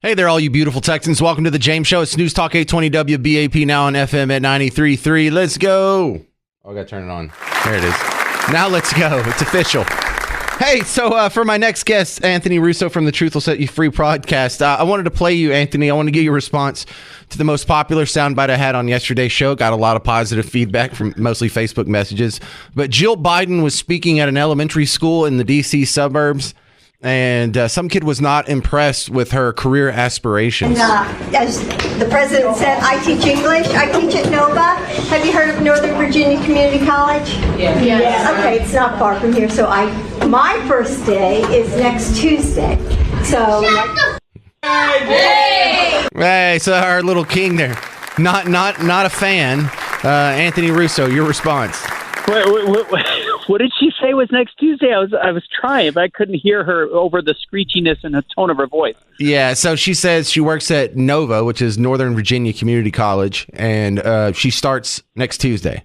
Hey there, all you beautiful Texans. Welcome to the James Show. It's News Talk 820 WBAP, now on FM at 93.3. Let's go. Oh, I got to turn it on. There it is. Now let's go. It's official. Hey, so for my next guest, Anthony Russo from the Truth Will Set You Free podcast, I wanted to play you, Anthony. I want to get your response to the most popular soundbite I had on yesterday's show. Got a lot of positive feedback from mostly Facebook messages. But Jill Biden was speaking at an elementary school in the D.C. suburbs, and some kid was not impressed with her career aspirations. And as the president said, I teach English. I teach at Nova. Have you heard of Northern Virginia Community College? Yeah. Okay, it's not far from here. So my first day is next Tuesday. So. Hey, so our little king there, not a fan. Anthony Russo, your response. What did she say was next Tuesday? I was trying, but I couldn't hear her over the screechiness and the tone of her voice. Yeah, so she says she works at Nova, which is Northern Virginia Community College, and she starts next Tuesday.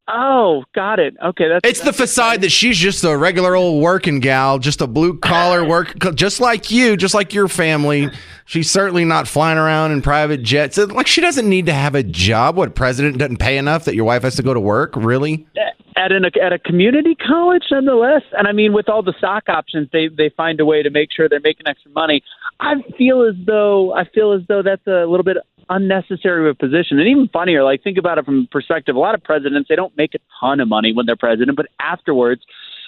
Oh, got it. Okay, it's the facade that she's just a regular old working gal, just a blue collar work, just like you, just like your family. She's certainly not flying around in private jets. Like, she doesn't need to have a job. What, president doesn't pay enough that your wife has to go to work? Really? At a community college, nonetheless. And I mean, with all the stock options, they find a way to make sure they're making extra money. I feel as though that's a little bit unnecessary of a position. And even funnier, like, think about it from the perspective, a lot of presidents, they don't make a ton of money when they're president, but afterwards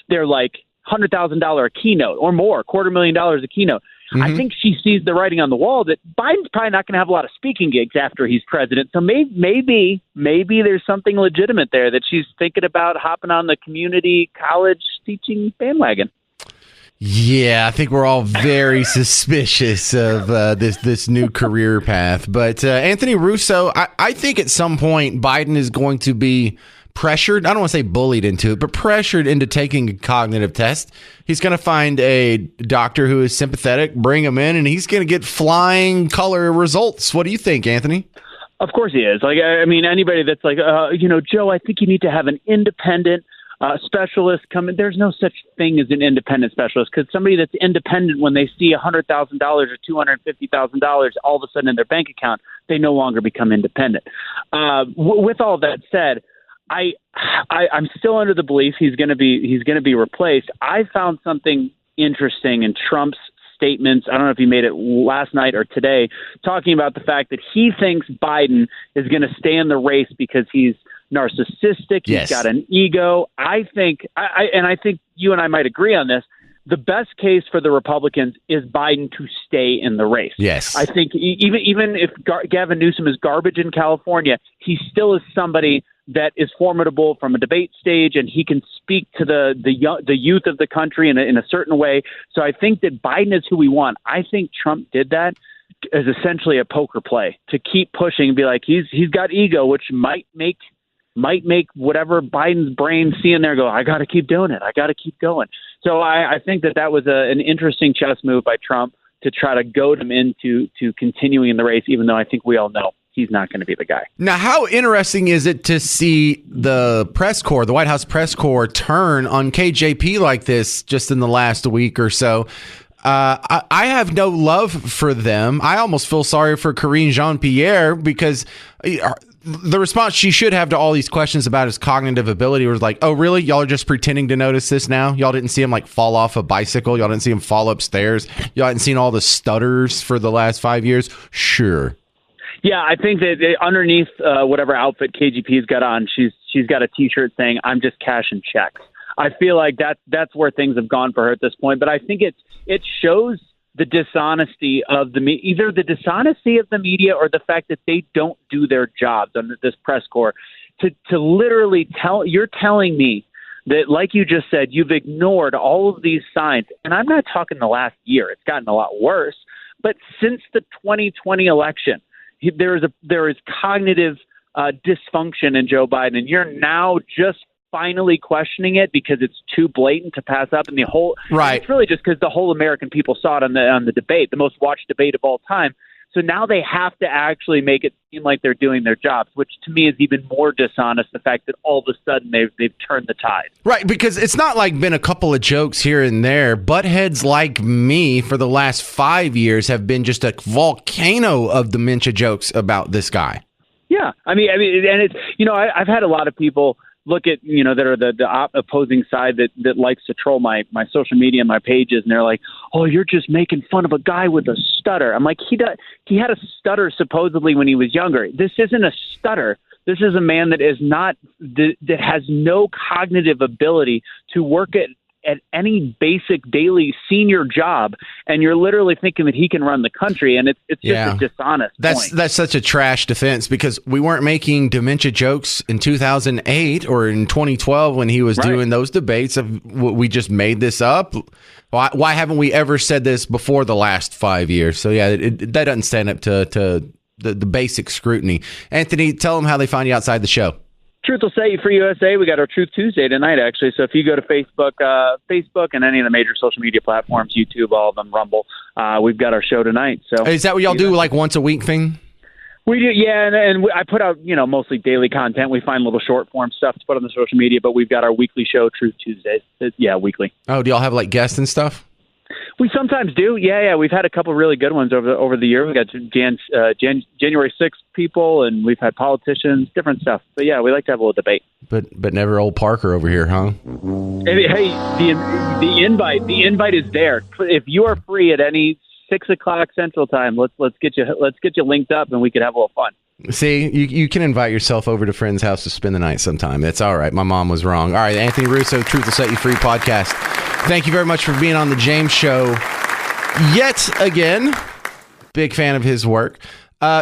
they're like $100,000 a keynote or more, $250,000 a keynote. Mm-hmm. I think she sees the writing on the wall that Biden's probably not going to have a lot of speaking gigs after he's president. So maybe there's something legitimate there that she's thinking about hopping on the community college teaching bandwagon. Yeah, I think we're all very suspicious of this new career path. But Anthony Russo, I think at some point Biden is going to be pressured. I don't want to say bullied into it, but pressured into taking a cognitive test. He's going to find a doctor who is sympathetic, bring him in, and he's going to get flying color results. What do you think, Anthony? Of course he is. Like, I mean, anybody that's like, Joe, I think you need to have an independent specialist come in. There's no such thing as an independent specialist, because somebody that's independent, when they see $100,000 or $250,000 all of a sudden in their bank account, they no longer become independent. With all that said, I'm still under the belief he's going to be replaced. I found something interesting in Trump's statements. I don't know if he made it last night or today, talking about the fact that he thinks Biden is going to stay in the race because he's narcissistic. Yes. He's got an ego. I think you and I might agree on this. The best case for the Republicans is Biden to stay in the race. Yes. I think even if Gavin Newsom is garbage in California, he still is somebody that is formidable from a debate stage, and he can speak to the youth of the country in a certain way. So I think that Biden is who we want. I think Trump did that as essentially a poker play to keep pushing and be like, he's got ego, which might make whatever Biden's brain see in there go, I got to keep doing it. I got to keep going. So I think that was an interesting chess move by Trump to try to goad him into continuing in the race, even though I think we all know he's not going to be the guy. Now, how interesting is it to see the press corps, the White House press corps, turn on KJP like this just in the last week or so? I have no love for them. I almost feel sorry for Karine Jean-Pierre, because the response she should have to all these questions about his cognitive ability was like, oh, really? Y'all are just pretending to notice this now? Y'all didn't see him like fall off a bicycle? Y'all didn't see him fall upstairs? Y'all hadn't seen all the stutters for the last 5 years? Sure. Yeah, I think that underneath whatever outfit KGP's got on, she's got a T-shirt saying, I'm just cashing checks. I feel like that's where things have gone for her at this point. But I think it shows the dishonesty of either the dishonesty of the media or the fact that they don't do their jobs under this press corps to literally you're telling me that, like you just said, you've ignored all of these signs. And I'm not talking the last year. It's gotten a lot worse. But since the 2020 election, there is cognitive dysfunction in Joe Biden, and you're now just finally questioning it because it's too blatant to pass up. And it's really just because the whole American people saw it on the debate, the most watched debate of all time. So now they have to actually make it seem like they're doing their jobs, which to me is even more dishonest, the fact that all of a sudden they've turned the tide. Right, because it's not like been a couple of jokes here and there. Buttheads like me for the last 5 years have been just a volcano of dementia jokes about this guy. Yeah, I mean, and it's, I've had a lot of people look at, that are the opposing side that likes to troll my social media and my pages, and they're like, oh, you're just making fun of a guy with a stutter. I'm like, he had a stutter supposedly when he was younger. This isn't a stutter. This is a man that has no cognitive ability to work at any basic daily senior job, and you're literally thinking that he can run the country, and it's just a dishonest point. That's such a trash defense, because we weren't making dementia jokes in 2008 or in 2012 when he was doing those debates of we just made this up. Why haven't we ever said this before the last 5 years? So yeah, that doesn't stand up to the basic scrutiny. Anthony, tell them how they find you outside the show. Truth will set you free USA. We got our Truth Tuesday tonight, actually. So if you go to Facebook and any of the major social media platforms, YouTube, all of them, Rumble, we've got our show tonight. So is that what y'all do, like once a week thing? We do, yeah. And I put out, mostly daily content. We find little short form stuff to put on the social media, but we've got our weekly show, Truth Tuesdays. Yeah, weekly. Oh, do y'all have like guests and stuff? We sometimes do. Yeah. We've had a couple really good ones over the year. We got January 6th people, and we've had politicians, different stuff. But yeah, we like to have a little debate. But never old Parker over here, huh? Hey, the invite is there. If you are free at any 6:00 Central Time, let's get you linked up, and we could have a little fun. See, you can invite yourself over to a friend's house to spend the night sometime. That's all right. My mom was wrong. All right, Anthony Russo, Truth Will Set You Free podcast. Thank you very much for being on the James Show yet again. Big fan of his work.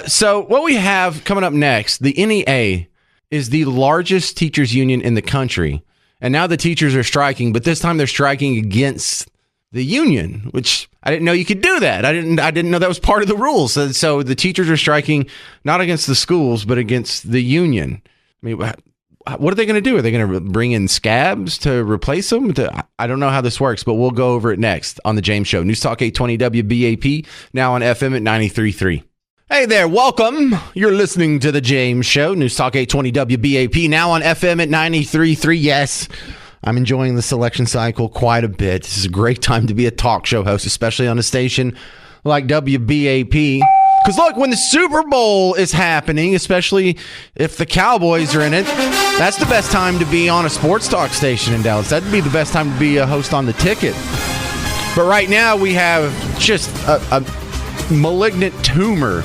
So what we have coming up next, the NEA is the largest teachers union in the country. And now the teachers are striking, but this time they're striking against the union, which I didn't know you could do that. I didn't know that was part of the rules. So the teachers are striking not against the schools, but against the union. I mean, what are they going to do? Are they going to bring in scabs to replace them? I don't know how this works, but we'll go over it next on the James Show. News Talk 820 WBAP, now on FM at 93.3. Hey there, welcome. You're listening to the James Show. News Talk 820 WBAP, now on FM at 93.3. Yes, I'm enjoying the selection cycle quite a bit. This is a great time to be a talk show host, especially on a station like WBAP. Because look, when the Super Bowl is happening, especially if the Cowboys are in it, that's the best time to be on a sports talk station in Dallas. That'd be the best time to be a host on the ticket. But right now we have just a malignant tumor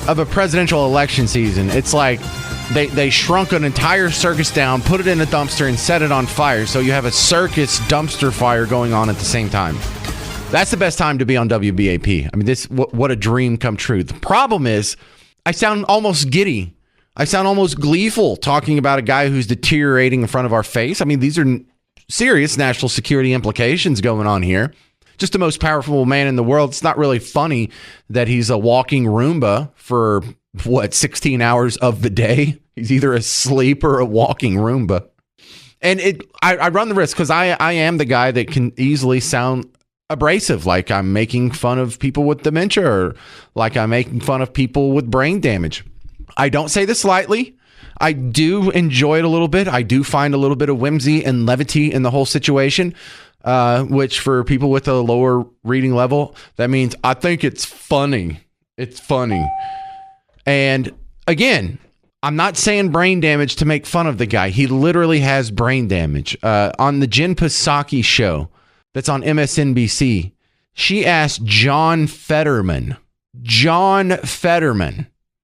of a presidential election season. It's like they shrunk an entire circus down, put it in a dumpster, and set it on fire. So you have a circus dumpster fire going on at the same time. That's the best time to be on WBAP. I mean, what a dream come true. The problem is I sound almost giddy. I sound almost gleeful talking about a guy who's deteriorating in front of our face. I mean, these are serious national security implications going on here. Just the most powerful man in the world. It's not really funny that he's a walking Roomba for, 16 hours of the day? He's either asleep or a walking Roomba. And I run the risk because I am the guy that can easily sound abrasive, like I'm making fun of people with dementia or like I'm making fun of people with brain damage. I don't say this lightly. I do enjoy it a little bit. I do find a little bit of whimsy and levity in the whole situation, which for people with a lower reading level, that means I think it's funny. It's funny. And again, I'm not saying brain damage to make fun of the guy. He literally has brain damage. On the Jen Psaki show, that's on MSNBC, she asked John Fetterman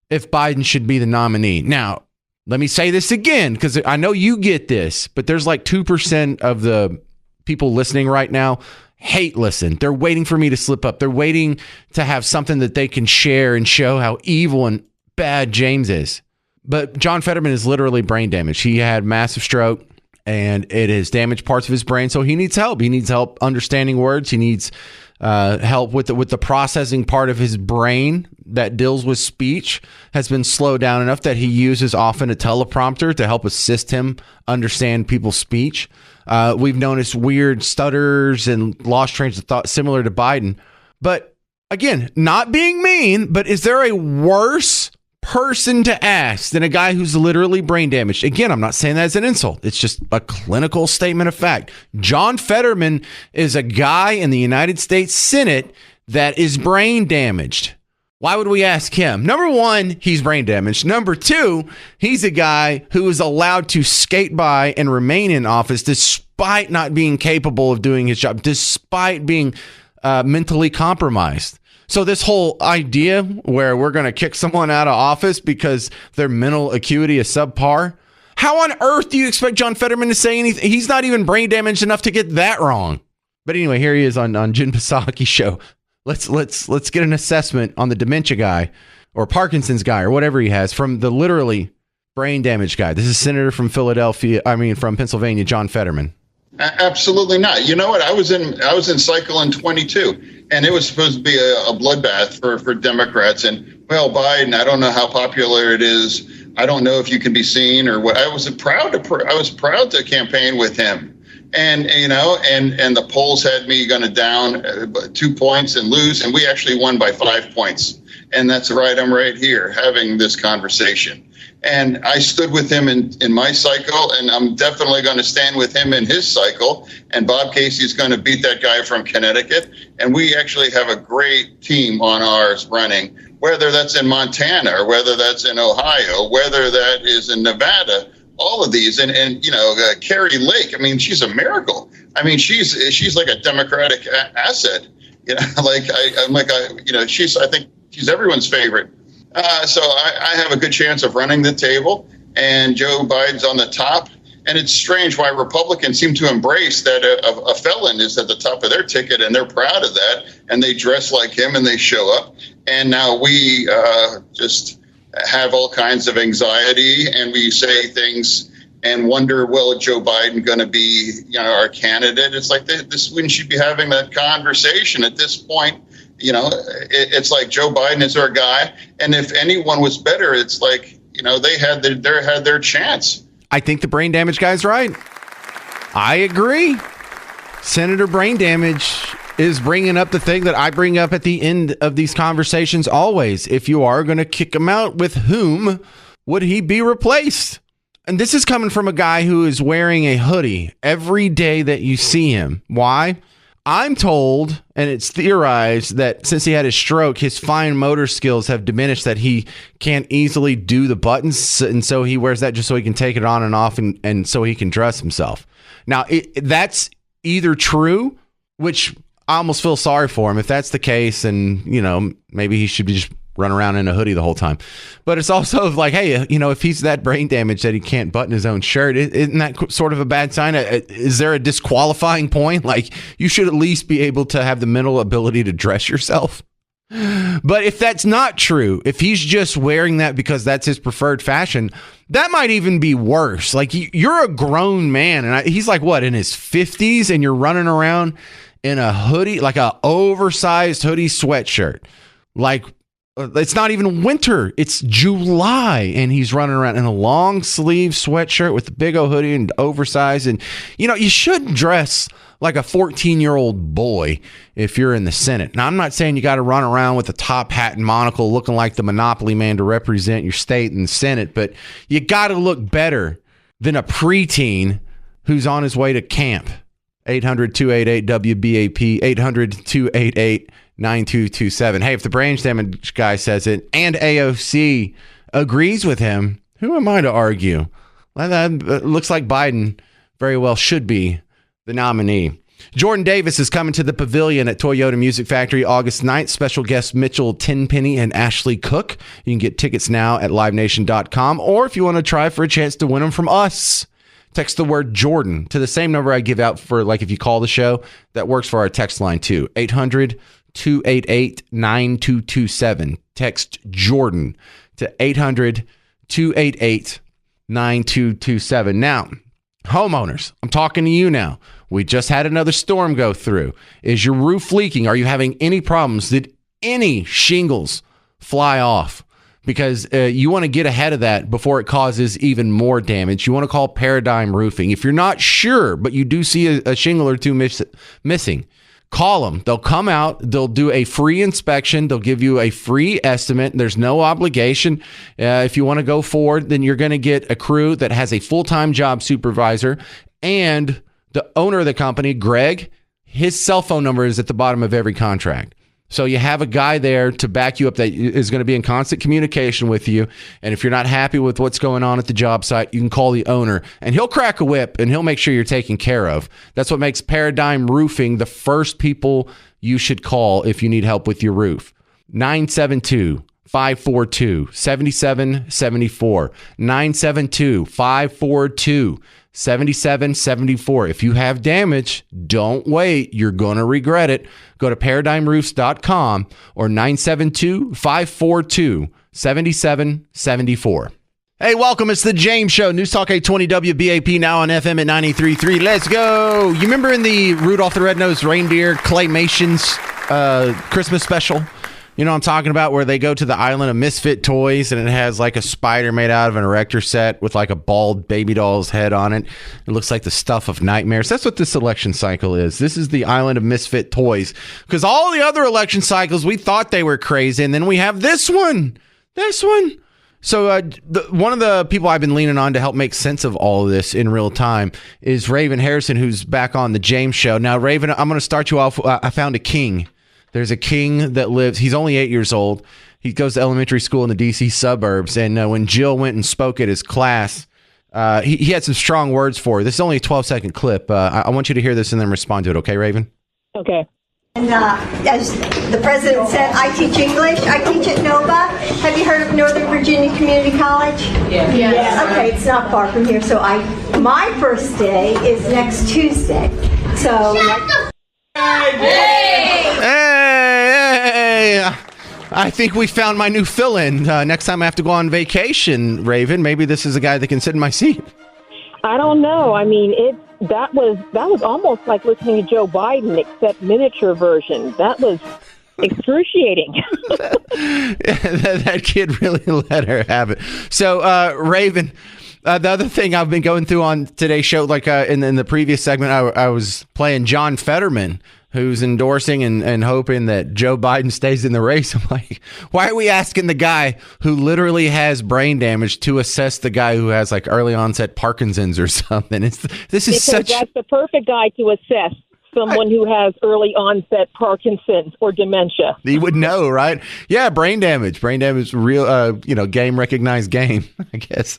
if Biden should be the nominee. Now, let me say this again, because I know you get this, but there's like 2% of the people listening right now hate listen. They're waiting for me to slip up. They're waiting to have something that they can share and show how evil and bad James is. But John Fetterman is literally brain damaged. He had massive stroke, and it has damaged parts of his brain. So he needs help. He needs help understanding words. He needs help with the processing part of his brain that deals with speech has been slowed down enough that he uses often a teleprompter to help assist him understand people's speech. We've noticed weird stutters and lost trains of thought similar to Biden. But Again, not being mean, but is there a worse person to ask than a guy who's literally brain damaged? Again, I'm not saying that as an insult. It's just a clinical statement of fact. John Fetterman is a guy in the United States Senate that is brain damaged. Why would we ask him? Number one, he's brain damaged. Number two, he's a guy who is allowed to skate by and remain in office despite not being capable of doing his job, despite being mentally compromised. So this whole idea where we're going to kick someone out of office because their mental acuity is subpar, how on earth do you expect John Fetterman to say anything? He's not even brain damaged enough to get that wrong. But anyway, here he is on Jen Psaki's show. Let's get an assessment on the dementia guy or Parkinson's guy or whatever he has from the literally brain damaged guy. This is Senator from from Pennsylvania, John Fetterman. Absolutely not. You know what? I was in cycle in 22, and it was supposed to be a bloodbath for Democrats. And well, Biden, I don't know how popular it is. I don't know if you can be seen or what. I was proud to campaign with him. And the polls had me going to down 2 points and lose, and we actually won by 5 points. And that's right. I'm right here having this conversation. And I stood with him in my cycle, and I'm definitely going to stand with him in his cycle. And Bob Casey's going to beat that guy from Connecticut. And we actually have a great team on ours running, whether that's in Montana or whether that's in Ohio, whether that is in Nevada, all of these. And Carrie Lake, I mean, she's a miracle. I mean, she's like a Democratic asset. I think she's everyone's favorite. So I have a good chance of running the table, and Joe Biden's on the top. And it's strange why Republicans seem to embrace that a felon is at the top of their ticket, and they're proud of that, and they dress like him and they show up. And now we just have all kinds of anxiety, and we say things and wonder, well, Joe Biden going to be, our candidate? It's like this. When should be having that conversation at this point? It's like Joe Biden is our guy, and if anyone was better, it's like they had their chance. I think the brain damage guy's right. I agree. Senator Brain Damage is bringing up the thing that I bring up at the end of these conversations always. If you are going to kick him out, with whom would he be replaced? And this is coming from a guy who is wearing a hoodie every day that you see him. Why? I'm told, and it's theorized, that since he had his stroke, his fine motor skills have diminished, that he can't easily do the buttons. And so he wears that just so he can take it on and off and so he can dress himself. Now, that's either true, which I almost feel sorry for him. If that's the case, and, maybe he should be just run around in a hoodie the whole time. But it's also like, hey, if he's that brain damaged that he can't button his own shirt, isn't that sort of a bad sign? Is there a disqualifying point? Like, you should at least be able to have the mental ability to dress yourself. But if that's not true, if he's just wearing that because that's his preferred fashion, that might even be worse. Like, you're a grown man, and he's like, what, in his 50s, and you're running around in a hoodie, like a oversized hoodie sweatshirt. Like, it's not even winter. It's July, and he's running around in a long sleeve sweatshirt with a big old hoodie and oversized. And, you shouldn't dress like a 14-year-old boy if you're in the Senate. Now, I'm not saying you got to run around with a top hat and monocle looking like the Monopoly man to represent your state in the Senate, but you got to look better than a preteen who's on his way to camp. 800-288-WBAP, 800-288-9227. Hey, if the brain damage guy says it and AOC agrees with him, who am I to argue? That looks like Biden very well should be the nominee. Jordan Davis is coming to the Pavilion at Toyota Music Factory August 9th. Special guests Mitchell Tenpenny and Ashley Cook. You can get tickets now at livenation.com, or if you want to try for a chance to win them from us, text the word Jordan to the same number I give out for, like, if you call the show. That works for our text line too. 800-288-9227. Text Jordan to 800-288-9227. Now, homeowners, I'm talking to you now. We just had another storm go through. Is your roof leaking? Are you having any problems? Did any shingles fly off? Because you want to get ahead of that before it causes even more damage. You want to call Paradigm Roofing. If you're not sure, but you do see a shingle or two missing, Call them. They'll come out. They'll do a free inspection. They'll give you a free estimate. There's no obligation. If you want to go forward, then you're going to get a crew that has a full-time job supervisor. And the owner of the company, Greg, his cell phone number is at the bottom of every contract. So you have a guy there to back you up that is going to be in constant communication with you. And if you're not happy with what's going on at the job site, you can call the owner and he'll crack a whip and he'll make sure you're taken care of. That's what makes Paradigm Roofing the first people you should call if you need help with your roof. 972-542-7774. 972-542-7774. If you have damage, don't wait. You're going to regret it. Go to paradigmroofs.com or 972-542-7774. Hey, welcome. It's the James Show. News Talk 820 WBAP, now on FM at 93.3. Let's go. You remember in the Rudolph the Red-Nosed Reindeer Claymations Christmas special? You know what I'm talking about, where they go to the island of misfit toys and it has like a spider made out of an erector set with like a bald baby doll's head on it. It looks like the stuff of nightmares. That's what this election cycle is. This is the island of misfit toys, because all the other election cycles, we thought they were crazy. And then we have this one. So one of the people I've been leaning on to help make sense of all of this in real time is Raven Harrison, who's back on the James Show. Now, Raven, I'm going to start you off. I found a king. There's a king that lives, he's only 8 years old. He goes to elementary school in the D.C. suburbs. And when Jill went and spoke at his class, he had some strong words for her. This is only a 12-second clip. I want you to hear this and then respond to it. Okay, Raven? Okay. And as the president said, I teach English. I teach at Nova. Have you heard of Northern Virginia Community College? Yes. Okay, it's not far from here. So my first day is next Tuesday. So. Hey! I think we found my new fill-in. Next time I have to go on vacation, Raven, maybe this is a guy that can sit in my seat. I don't know. I mean, that was almost like listening to Joe Biden, except miniature version. That was excruciating. that kid really let her have it. So, Raven, the other thing I've been going through on today's show, like in the previous segment, I was playing John Fetterman, who's endorsing and hoping that Joe Biden stays in the race. I'm like, why are we asking the guy who literally has brain damage to assess the guy who has like early onset Parkinson's or something? That's the perfect guy to assess someone who has early onset Parkinson's or dementia. He would know, right? Yeah, brain damage, real, game recognized game, I guess.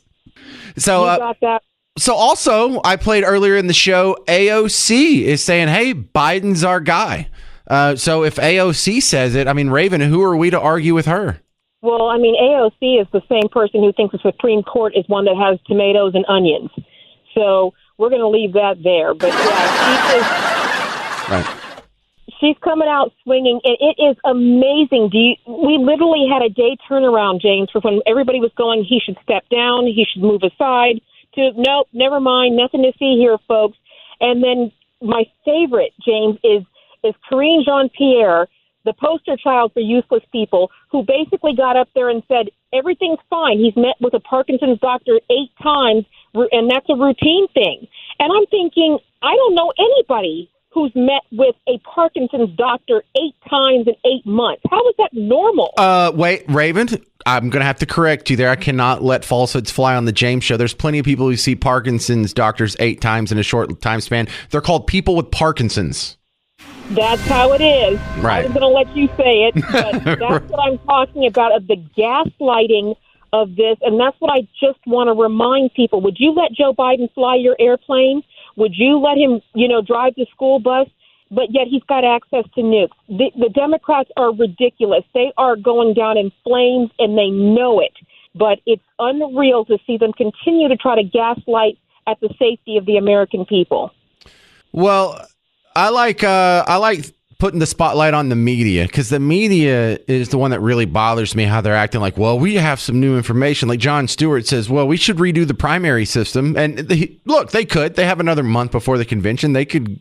So, you got that. So also, I played earlier in the show, AOC is saying, hey, Biden's our guy. So if AOC says it, I mean, Raven, who are we to argue with her? Well, I mean, AOC is the same person who thinks the Supreme Court is one that has tomatoes and onions. So we're going to leave that there. But yeah, she's coming out swinging, and it is amazing. We literally had a day turnaround, James, from when everybody was going, he should step down, he should move aside, to nope, never mind, nothing to see here, folks. And then my favorite, James, is Karine Jean-Pierre, the poster child for useless people, who basically got up there and said, everything's fine. He's met with a Parkinson's doctor 8 times, and that's a routine thing. And I'm thinking, I don't know anybody who's met with a Parkinson's doctor 8 times in 8 months. How is that normal? Wait, Raven, I'm going to have to correct you there. I cannot let falsehoods fly on the James Show. There's plenty of people who see Parkinson's doctors 8 times in a short time span. They're called people with Parkinson's. That's how it is. Right. I was going to let you say it, but that's what I'm talking about, of the gaslighting of this, and that's what I just want to remind people. Would you let Joe Biden fly your airplane? Would you let him, drive the school bus? But yet he's got access to nukes. The Democrats are ridiculous. They are going down in flames, and they know it. But it's unreal to see them continue to try to gaslight at the safety of the American people. Well, I like putting the spotlight on the media, because the media is the one that really bothers me, how they're acting like, well, we have some new information. Like Jon Stewart says, well, we should redo the primary system. And look, they have another month before the convention. They could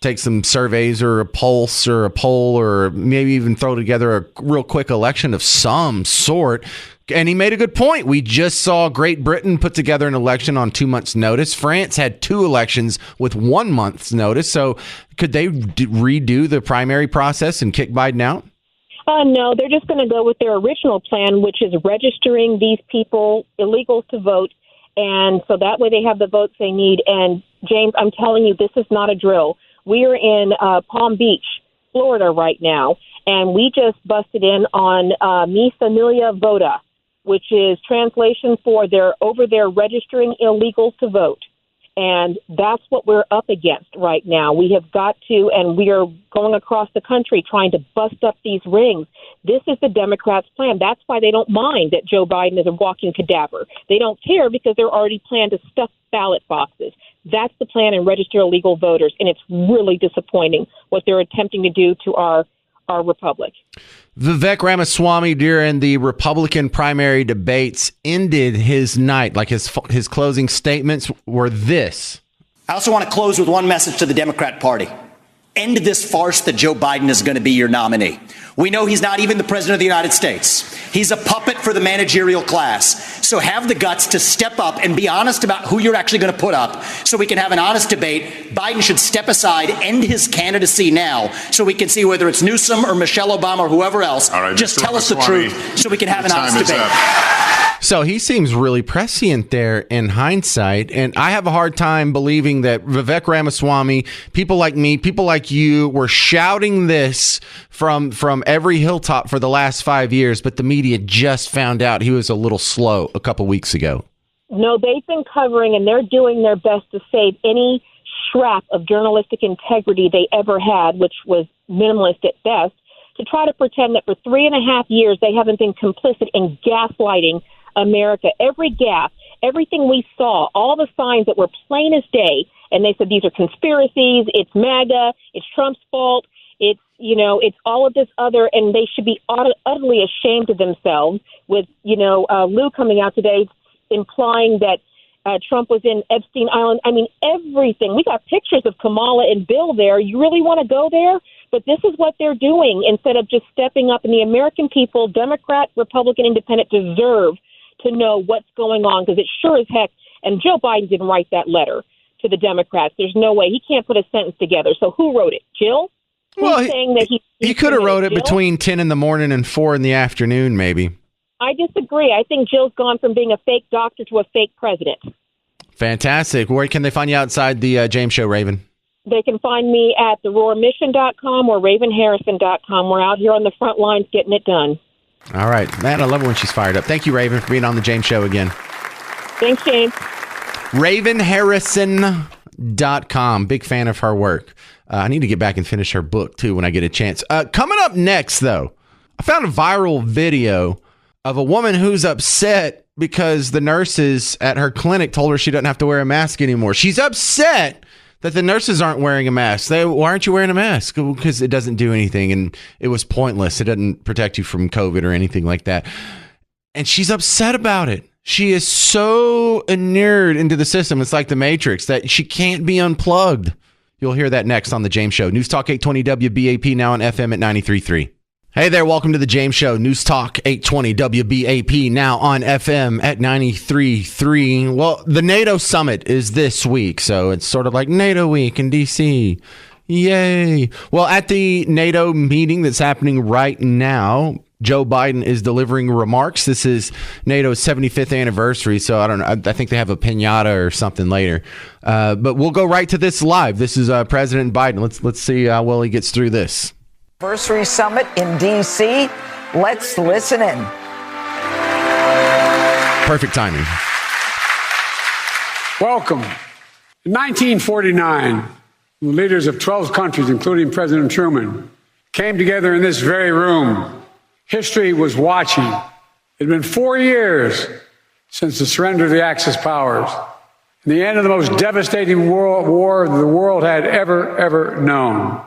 take some surveys or a pulse or a poll or maybe even throw together a real quick election of some sort. And he made a good point. We just saw Great Britain put together an election on 2 months' notice. France had 2 elections with 1 month's notice. So could they redo the primary process and kick Biden out? No, they're just going to go with their original plan, which is registering these people, illegals, to vote. And so that way they have the votes they need. And, James, I'm telling you, this is not a drill. We are in Palm Beach, Florida right now, and we just busted in on Mi Familia Vota, which is translation for they're over there registering illegals to vote. And that's what we're up against right now. We have got to, and we are going across the country trying to bust up these rings. This is the Democrats' plan. That's why they don't mind that Joe Biden is a walking cadaver. They don't care because they're already planned to stuff ballot boxes. That's the plan, and register illegal voters. And it's really disappointing what they're attempting to do to our republic. Vivek Ramaswamy, during the Republican primary debates, ended his night, like his closing statements were this. I also want to close with one message to the Democrat Party. End this farce that Joe Biden is going to be your nominee. We know he's not even the president of the United States. He's a puppet for the managerial class. So have the guts to step up and be honest about who you're actually going to put up so we can have an honest debate. Biden should step aside, end his candidacy now so we can see whether it's Newsom or Michelle Obama or whoever else. All right, just Mr. tell us the Ramaswamy, truth so we can have an honest debate. So he seems really prescient there in hindsight. And I have a hard time believing that Vivek Ramaswamy, people like me, people like you were shouting this from every hilltop for the last 5 years. But the media just found out he was a little slow a couple weeks ago. No, they've been covering, and they're doing their best to save any scrap of journalistic integrity they ever had, which was minimalist at best, to try to pretend that for 3.5 years they haven't been complicit in gaslighting America. Every gaffe, everything we saw, all the signs that were plain as day, and they said these are conspiracies, it's MAGA, it's Trump's fault, it's all of this other, and they should be utterly ashamed of themselves with, Lou coming out today implying that Trump was in Epstein Island. I mean, everything. We got pictures of Kamala and Bill there. You really want to go there? But this is what they're doing instead of just stepping up. And the American people, Democrat, Republican, Independent, deserve to know what's going on, because it sure as heck, and Joe Biden didn't write that letter to the Democrats. There's no way. He can't put a sentence together. So who wrote it? Jill? Well, he could have wrote it between 10 in the morning and 4 in the afternoon, maybe. I disagree. I think Jill's gone from being a fake doctor to a fake president. Fantastic. Where can they find you outside the James Show, Raven? They can find me at theroarmission.com or ravenharrison.com. We're out here on the front lines getting it done. All right. Man, I love it when she's fired up. Thank you, Raven, for being on the James Show again. Thanks, James. ravenharrison.com. Big fan of her work. I need to get back and finish her book, too, when I get a chance. Coming up next, though, I found a viral video of a woman who's upset because the nurses at her clinic told her she doesn't have to wear a mask anymore. She's upset that the nurses aren't wearing a mask. Why aren't you wearing a mask? Because it doesn't do anything, and it was pointless. It doesn't protect you from COVID or anything like that. And she's upset about it. She is so inured into the system. It's like the Matrix, that she can't be unplugged. You'll hear that next on The James Show. News Talk 820 WBAP, now on FM at 93.3. Hey there, welcome to The James Show. News Talk 820 WBAP, now on FM at 93.3. Well, the NATO summit is this week, so it's sort of like NATO week in D.C. Yay. Well, at the NATO meeting that's happening right now, Joe Biden is delivering remarks. This is NATO's 75th anniversary, so I don't know. I think they have a piñata or something later. But we'll go right to this live. This is President Biden. Let's see how well he gets through this. Anniversary summit in D.C. Let's listen in. Perfect timing. Welcome. In 1949, the leaders of 12 countries, including President Truman, came together in this very room. History was watching. It had been 4 years since the surrender of the Axis powers and the end of the most devastating war the world had ever known.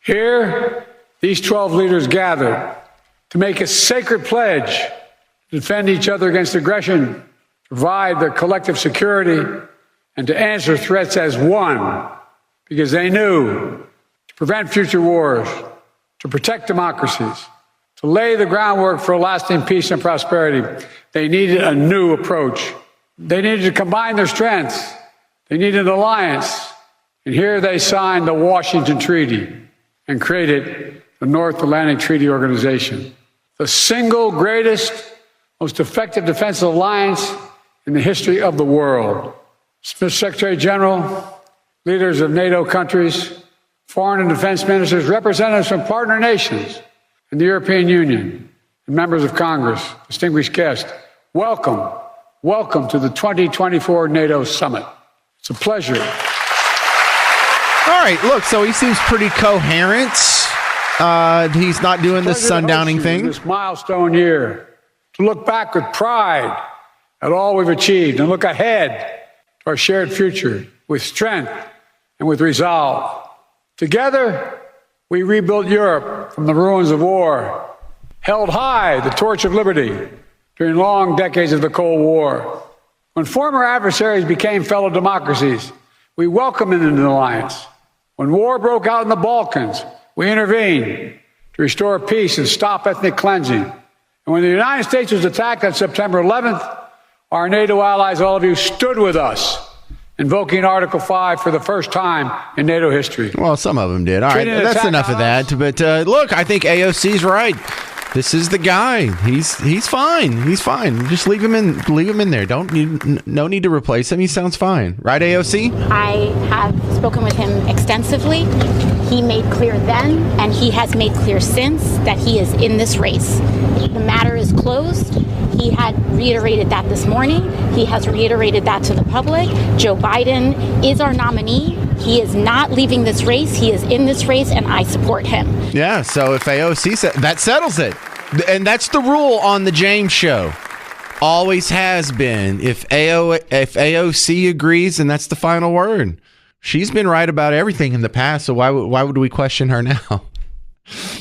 Here, these 12 leaders gathered to make a sacred pledge to defend each other against aggression, provide their collective security, and to answer threats as one, because they knew prevent future wars, to protect democracies, to lay the groundwork for lasting peace and prosperity. They needed a new approach. They needed to combine their strengths. They needed an alliance. And here they signed the Washington Treaty and created the North Atlantic Treaty Organization, the single greatest, most effective defensive alliance in the history of the world. Mr. Secretary General, leaders of NATO countries, foreign and defense ministers, representatives from partner nations and the European Union, and members of Congress, distinguished guests, welcome to the 2024 NATO Summit. It's a pleasure. All right, look, so he seems pretty coherent. He's not doing this sundowning thing. This milestone year, to look back with pride at all we've achieved and look ahead to our shared future with strength and with resolve. Together, we rebuilt Europe from the ruins of war, held high the torch of liberty during long decades of the Cold War. When former adversaries became fellow democracies, we welcomed them into the alliance. When war broke out in the Balkans, we intervened to restore peace and stop ethnic cleansing. And when the United States was attacked on September 11th, our NATO allies, all of you, stood with us, invoking Article 5 for the first time in NATO history. Well, some of them did. All right, that's enough of that. But look, I think AOC's right. This is the guy. He's fine. He's fine. Just leave him in there. No need to replace him. He sounds fine. Right, AOC? I have spoken with him extensively. He made clear then, and he has made clear since, that he is in this race. The matter is closed. He had reiterated that this morning. He has reiterated that to the public. Joe Biden is our nominee. He is not leaving this race. He is in this race, and I support him. Yeah, so if AOC said that, settles it. And that's the rule on the James Show. Always has been. If AOC agrees, then that's the final word. She's been right about everything in the past, so why would we question her now?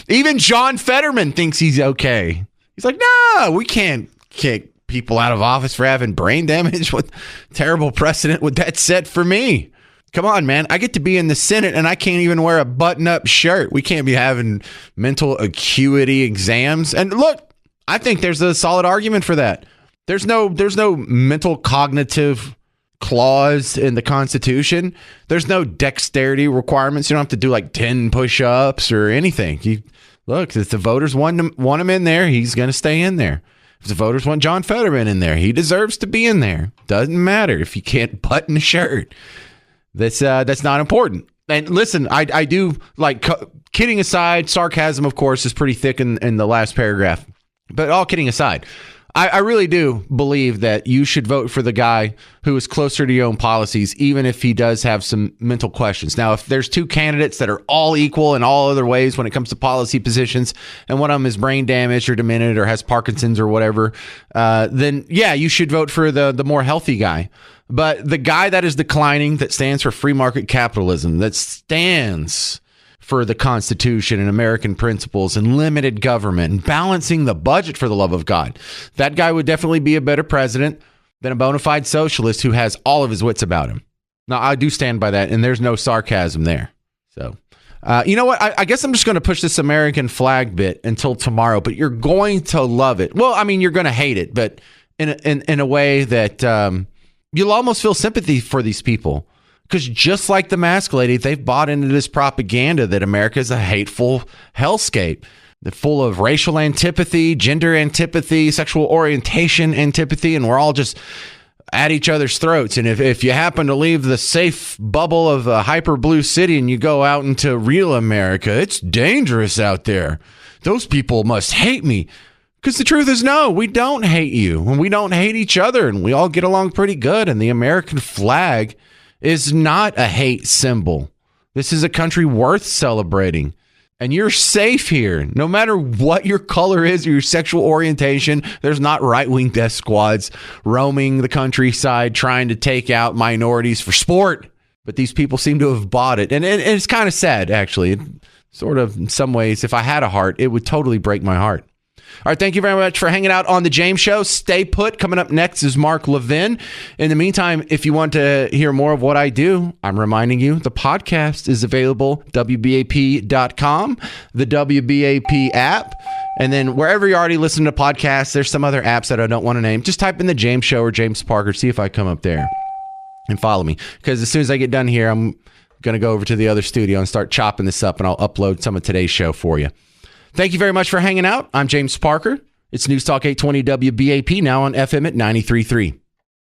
Even John Fetterman thinks he's okay. He's like, no, we can't kick people out of office for having brain damage. What terrible precedent would that set for me? Come on, man. I get to be in the Senate and I can't even wear a button-up shirt. We can't be having mental acuity exams. And look, I think there's a solid argument for that. There's no mental cognitive clause in the Constitution. There's no dexterity requirements. You don't have to do like 10 push-ups or anything. Look, if the voters want him in there, he's going to stay in there. If the voters want John Fetterman in there, he deserves to be in there. Doesn't matter if you can't button a shirt. That's not important. And listen, I do like, kidding aside, sarcasm, of course, is pretty thick in the last paragraph. But all kidding aside, I really do believe that you should vote for the guy who is closer to your own policies, even if he does have some mental questions. Now, if there's two candidates that are all equal in all other ways when it comes to policy positions, and one of them is brain damaged or demented or has Parkinson's or whatever, then yeah, you should vote for the more healthy guy. But the guy that is declining, that stands for free market capitalism, that stands for the Constitution and American principles and limited government and balancing the budget, for the love of God, that guy would definitely be a better president than a bona fide socialist who has all of his wits about him. Now, I do stand by that, and there's no sarcasm there. So, you know what? I guess I'm just going to push this American flag bit until tomorrow, but you're going to love it. Well, I mean, you're going to hate it, but in a way that you'll almost feel sympathy for these people. Because just like the mask lady, they've bought into this propaganda that America is a hateful hellscape. They're full of racial antipathy, gender antipathy, sexual orientation antipathy, and we're all just at each other's throats. And if you happen to leave the safe bubble of a hyper blue city and you go out into real America, it's dangerous out there. Those people must hate me. Because the truth is, no, we don't hate you, and we don't hate each other, and we all get along pretty good. And the American flag is not a hate symbol. This is a country worth celebrating. And you're safe here. No matter what your color is or your sexual orientation, there's not right-wing death squads roaming the countryside trying to take out minorities for sport. But these people seem to have bought it. And it's kind of sad, actually. Sort of, in some ways, if I had a heart, it would totally break my heart. All right, thank you very much for hanging out on The James Show. Stay put. Coming up next is Mark Levin. In the meantime, if you want to hear more of what I do, I'm reminding you the podcast is available, WBAP.com, the WBAP app, and then wherever you're already listening to podcasts, there's some other apps that I don't want to name. Just type in The James Show or James Parker, see if I come up there, and follow me. Because as soon as I get done here, I'm going to go over to the other studio and start chopping this up, and I'll upload some of today's show for you. Thank you very much for hanging out. I'm James Parker. It's News Talk 820 WBAP, now on FM at 93.3.